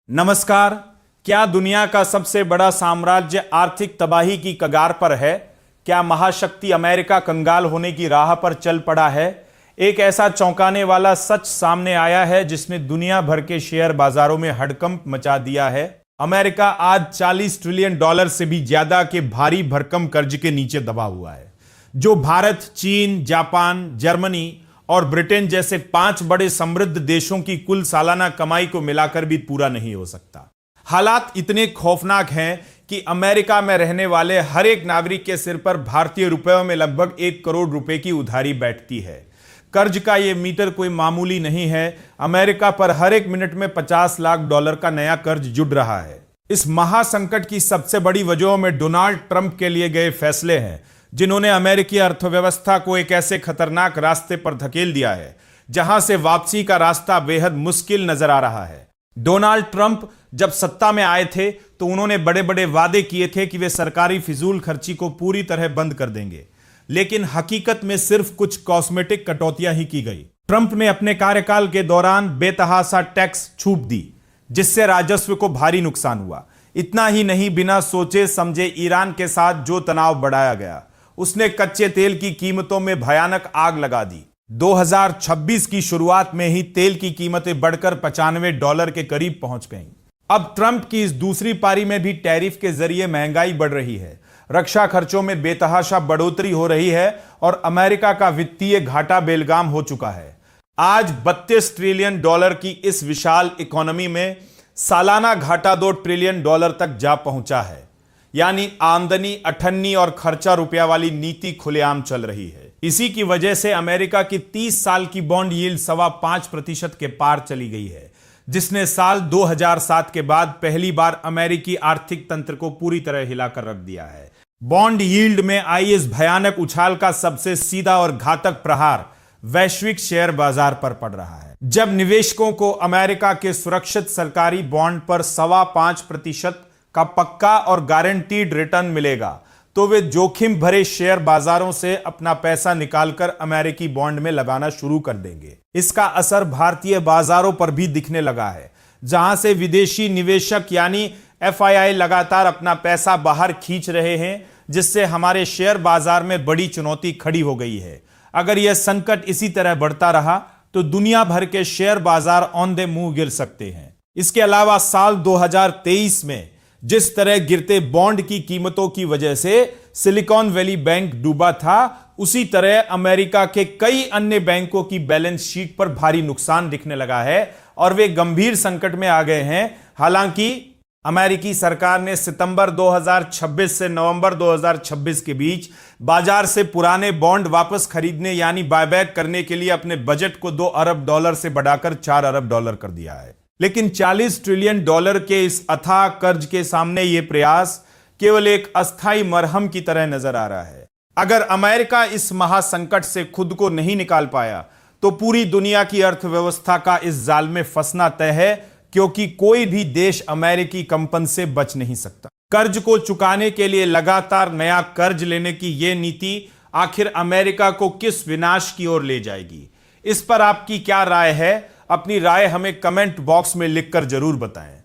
नमस्कार। क्या दुनिया का सबसे बड़ा साम्राज्य आर्थिक तबाही की कगार पर है? क्या महाशक्ति अमेरिका कंगाल होने की राह पर चल पड़ा है? एक ऐसा चौंकाने वाला सच सामने आया है जिसने दुनिया भर के शेयर बाजारों में हड़कंप मचा दिया है। अमेरिका आज $40 ट्रिलियन से भी ज्यादा के भारी भरकम कर्ज के नीचे दबा हुआ है, जो भारत, चीन, जापान, जर्मनी और ब्रिटेन जैसे 5 बड़े समृद्ध देशों की कुल सालाना कमाई को मिलाकर भी पूरा नहीं हो सकता। हालात इतने खौफनाक हैं कि अमेरिका में रहने वाले हर एक नागरिक के सिर पर भारतीय रुपयों में लगभग 1 करोड़ रुपए की उधारी बैठती है। कर्ज का यह मीटर कोई मामूली नहीं है। अमेरिका पर हर एक मिनट में $50 लाख का नया कर्ज जुड़ रहा है। इस महासंकट की सबसे बड़ी वजहों में डोनाल्ड ट्रंप के लिए गए फैसले हैं, जिन्होंने अमेरिकी अर्थव्यवस्था को एक ऐसे खतरनाक रास्ते पर धकेल दिया है जहां से वापसी का रास्ता बेहद मुश्किल नजर आ रहा है। डोनाल्ड ट्रंप जब सत्ता में आए थे तो उन्होंने बड़े बड़े वादे किए थे कि वे सरकारी फिजूल खर्ची को पूरी तरह बंद कर देंगे, लेकिन हकीकत में सिर्फ कुछ कॉस्मेटिक कटौतियां ही की गई। ट्रंप ने अपने कार्यकाल के दौरान बेतहासा टैक्स छूट दी, जिससे राजस्व को भारी नुकसान हुआ। इतना ही नहीं, बिना सोचे समझे ईरान के साथ जो तनाव बढ़ाया गया, उसने कच्चे तेल की कीमतों में भयानक आग लगा दी। 2026 की शुरुआत में ही तेल की कीमतें बढ़कर $95 के करीब पहुंच गईं। अब ट्रंप की इस दूसरी पारी में भी टैरिफ के जरिए महंगाई बढ़ रही है, रक्षा खर्चों में बेतहाशा बढ़ोतरी हो रही है और अमेरिका का वित्तीय घाटा बेलगाम हो चुका है। आज $32 ट्रिलियन की इस विशाल इकोनॉमी में सालाना घाटा $2 ट्रिलियन तक जा पहुंचा है। यानी आमदनी अठन्नी और खर्चा रुपया वाली नीति खुलेआम चल रही है। इसी की वजह से अमेरिका की 30 साल की बॉन्ड यील्ड 5.25% के पार चली गई है, जिसने साल 2007 के बाद पहली बार अमेरिकी आर्थिक तंत्र को पूरी तरह हिलाकर रख दिया है। बॉन्ड यील्ड में आई इस भयानक उछाल का सबसे सीधा और घातक प्रहार वैश्विक शेयर बाजार पर पड़ रहा है। जब निवेशकों को अमेरिका के सुरक्षित सरकारी बॉन्ड पर 5.25% का पक्का और गारंटीड रिटर्न मिलेगा, तो वे जोखिम भरे शेयर बाजारों से अपना पैसा निकालकर अमेरिकी बॉन्ड में लगाना शुरू कर देंगे। इसका असर भारतीय बाजारों पर भी दिखने लगा है, जहां से विदेशी निवेशक यानी FII लगातार अपना पैसा बाहर खींच रहे हैं, जिससे हमारे शेयर बाजार में बड़ी चुनौती खड़ी हो गई है। अगर यह संकट इसी तरह बढ़ता रहा तो दुनिया भर के शेयर बाजार औंधे मुंह गिर सकते हैं। इसके अलावा साल 2023 में जिस तरह गिरते बॉन्ड की कीमतों की वजह से सिलिकॉन वैली बैंक डूबा था, उसी तरह अमेरिका के कई अन्य बैंकों की बैलेंस शीट पर भारी नुकसान दिखने लगा है और वे गंभीर संकट में आ गए हैं। हालांकि अमेरिकी सरकार ने सितंबर 2026 से नवंबर 2026 के बीच बाजार से पुराने बॉन्ड वापस खरीदने यानी बायबैक करने के लिए अपने बजट को $2 अरब से बढ़ाकर $4 अरब कर दिया है। लेकिन $40 ट्रिलियन के इस अथाह कर्ज के सामने यह प्रयास केवल एक अस्थायी मरहम की तरह नजर आ रहा है। अगर अमेरिका इस महासंकट से खुद को नहीं निकाल पाया तो पूरी दुनिया की अर्थव्यवस्था का इस जाल में फंसना तय है, क्योंकि कोई भी देश अमेरिकी कंपन से बच नहीं सकता। कर्ज को चुकाने के लिए लगातार नया कर्ज लेने की यह नीति आखिर अमेरिका को किस विनाश की ओर ले जाएगी? इस पर आपकी क्या राय है? अपनी राय हमें कमेंट बॉक्स में लिखकर जरूर बताएं।